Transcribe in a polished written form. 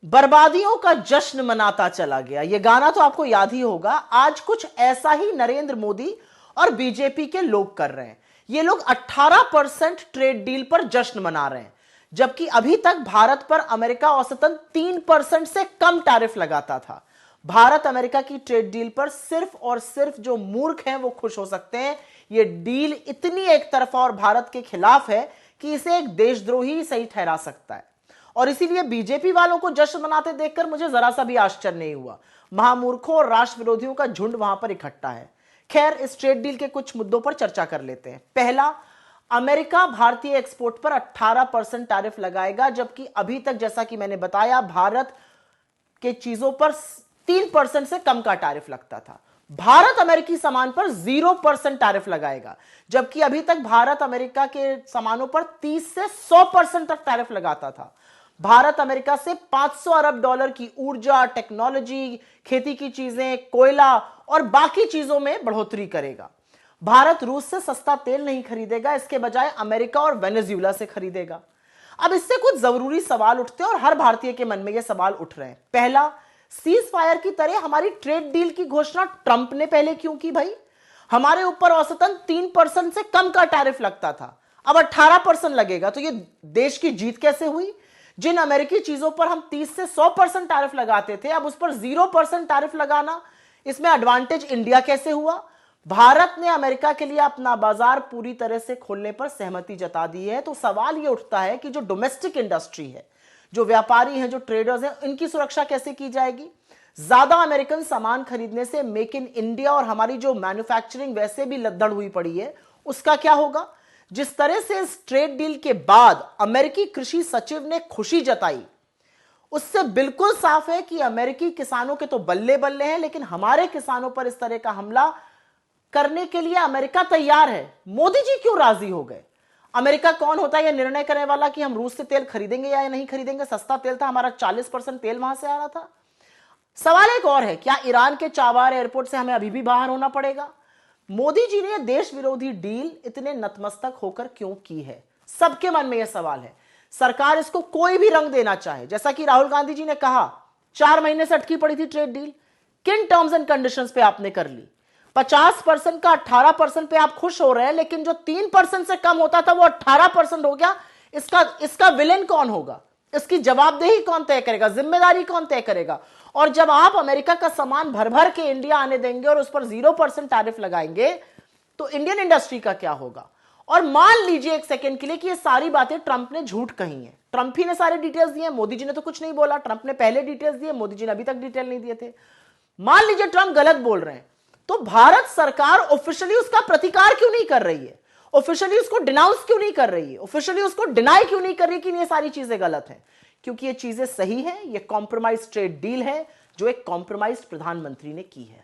बर्बादियों का जश्न मनाता चला गया, यह गाना तो आपको याद ही होगा। आज कुछ ऐसा ही नरेंद्र मोदी और बीजेपी के लोग कर रहे हैं। ये लोग 18% ट्रेड डील पर जश्न मना रहे हैं, जबकि अभी तक भारत पर अमेरिका औसतन 3% से कम टैरिफ लगाता था। भारत अमेरिका की ट्रेड डील पर सिर्फ और सिर्फ जो मूर्ख हैं वो खुश हो सकते हैं। यह डील इतनी एक तरफा और भारत के खिलाफ है कि इसे एक देशद्रोही सही ठहरा सकता है, और इसीलिए बीजेपी वालों को जश्न मनाते देखकर मुझे जरा सा भी आश्चर्य नहीं हुआ। महामूर्खों और राष्ट्र विरोधियों का झुंड वहां पर इकट्ठा है। खैर, इस ट्रेड डील के कुछ मुद्दों पर चर्चा कर लेते हैं। पहला, अमेरिका भारतीय एक्सपोर्ट पर 18% टैरिफ लगाएगा, जबकि अभी तक जैसा कि मैंने बताया भारत के चीजों पर 3% से कम का टैरिफ लगता था। भारत अमेरिकी सामान पर 0% टैरिफ लगाएगा, जबकि अभी तक भारत अमेरिका के सामानों पर 30 से 100% तक टैरिफ लगाता था। भारत अमेरिका से 500 अरब डॉलर की ऊर्जा, टेक्नोलॉजी, खेती की चीजें, कोयला और बाकी चीजों में बढ़ोतरी करेगा। भारत रूस से सस्ता तेल नहीं खरीदेगा, इसके बजाय अमेरिका और वेनेजुएला से खरीदेगा। अब इससे कुछ जरूरी सवाल उठते हैं और हर भारतीय के मन में यह सवाल उठ रहे हैं। पहला, सीज फायर की तरह हमारी ट्रेड डील की घोषणा ट्रंप ने पहले क्यों की भाई? हमारे ऊपर औसतन 3% से कम का टैरिफ लगता था, अब 18% लगेगा, तो यह देश की जीत कैसे हुई? जिन अमेरिकी चीजों पर हम 30 से 100% टैरिफ लगाते थे, अब उस पर 0% टैरिफ लगाना, इसमें एडवांटेज इंडिया कैसे हुआ? भारत ने अमेरिका के लिए अपना बाजार पूरी तरह से खोलने पर सहमति जता दी है। तो सवाल यह उठता है कि जो डोमेस्टिक इंडस्ट्री है, जो व्यापारी हैं, जो ट्रेडर्स हैं, इनकी सुरक्षा कैसे की जाएगी? ज्यादा अमेरिकन सामान खरीदने से मेक इन इंडिया और हमारी जो मैन्युफैक्चरिंग वैसे भी लद्दड़ हुई पड़ी है, उसका क्या होगा? जिस तरह से इस ट्रेड डील के बाद अमेरिकी कृषि सचिव ने खुशी जताई, उससे बिल्कुल साफ है कि अमेरिकी किसानों के तो बल्ले बल्ले हैं, लेकिन हमारे किसानों पर इस तरह का हमला करने के लिए अमेरिका तैयार है। मोदी जी क्यों राजी हो गए? अमेरिका कौन होता है यह निर्णय करने वाला कि हम रूस से तेल खरीदेंगे या नहीं खरीदेंगे? सस्ता तेल था, हमारा 40% तेल वहां से आ रहा था। सवाल एक और है, क्या ईरान के चाबार एयरपोर्ट से हमें अभी भी बाहर होना पड़ेगा? मोदी जी ने देश विरोधी डील इतने नतमस्तक होकर क्यों की है? सबके मन में यह सवाल है। सरकार इसको कोई भी रंग देना चाहे, जैसा कि राहुल गांधी जी ने कहा 4 महीने से अटकी पड़ी थी ट्रेड डील, किन टर्म्स एंड कंडीशंस पे आपने कर ली? 50% का 18% पे आप खुश हो रहे हैं, लेकिन जो 3% से कम होता था वो 18% हो गया। इसका विलेन कौन होगा? इसकी जवाबदेही कौन तय करेगा? जिम्मेदारी कौन तय करेगा? और जब आप अमेरिका का सामान भर भर के इंडिया आने देंगे और उस पर 0% टैरिफ लगाएंगे, तो इंडियन इंडस्ट्री का क्या होगा? और मान लीजिए एक सेकंड के लिए कि ये सारी बातें ट्रंप ने झूठ कही हैं, ट्रंप ही ने सारे डिटेल्स दिए, मोदी जी ने तो कुछ नहीं बोला। ट्रंप ने पहले डिटेल्स दिए, मोदी जी ने अभी तक डिटेल नहीं दिए थे। मान लीजिए ट्रंप गलत बोल रहे हैं, तो भारत सरकार ऑफिशियली उसका प्रतिकार क्यों नहीं कर रही है? ऑफिशियली उसको डिनाउंस क्यों नहीं कर रही है? ऑफिशियली उसको डिनाई क्यों नहीं कर रही कि ये सारी चीजें गलत हैं? क्योंकि ये चीजें सही हैं। ये कॉम्प्रोमाइज ट्रेड डील है जो एक कॉम्प्रोमाइज प्रधानमंत्री ने की है।